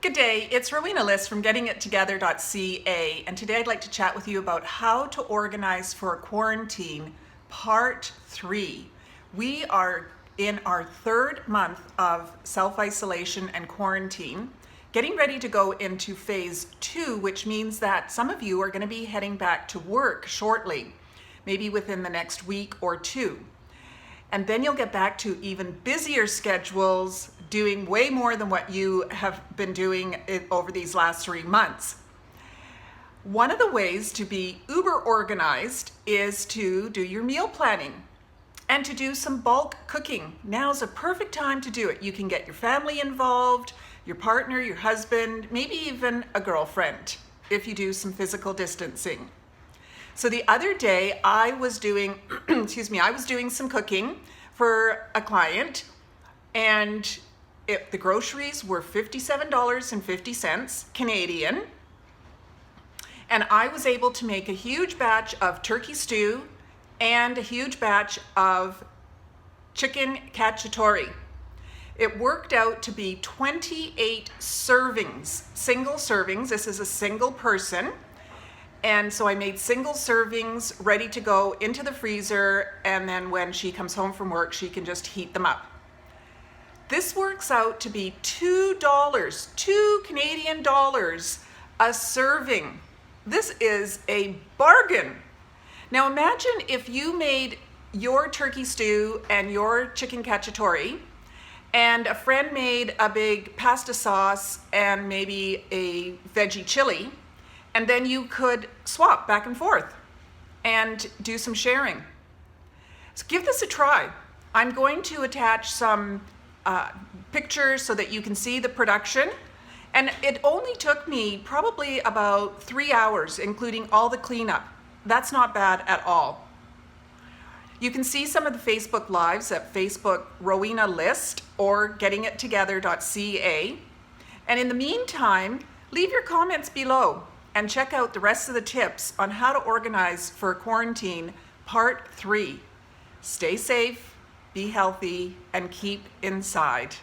Good day, it's Rowena List from GettingItTogether.ca, and today I'd like to chat with you about how to organize for quarantine, part 3. We are in our third month of self-isolation and quarantine, getting ready to go into phase 2, which means that some of you are going to be heading back to work shortly, maybe within the next week or two. And then you'll get back to even busier schedules, doing way more than what you have been doing over these last 3 months. One of the ways to be uber organized is to do your meal planning and to do some bulk cooking. Now's a perfect time to do it. You can get your family involved, your partner, your husband, maybe even a girlfriend if you do some physical distancing. So the other day I was doing, I was doing some cooking for a client, and the groceries were $57.50 Canadian, and I was able to make a huge batch of turkey stew and a huge batch of chicken cacciatore. It worked out to be 28 servings, single servings. This is a single person. And so I made single servings ready to go into the freezer, and then when she comes home from work, she can just heat them up. This works out to be $2, 2 Canadian dollars a serving. This is a bargain. Now imagine if you made your turkey stew and your chicken cacciatore, and a friend made a big pasta sauce and maybe a veggie chili, and then you could swap back and forth and do some sharing. So give this a try. I'm going to attach some pictures so that you can see the production. And it only took me probably about 3 hours, including all the cleanup. That's not bad at all. You can see some of the Facebook Lives at Facebook Rowena List or GettingItTogether.ca. And in the meantime, leave your comments below and check out the rest of the tips on how to organize for quarantine, part 3. Stay safe, be healthy, and keep inside.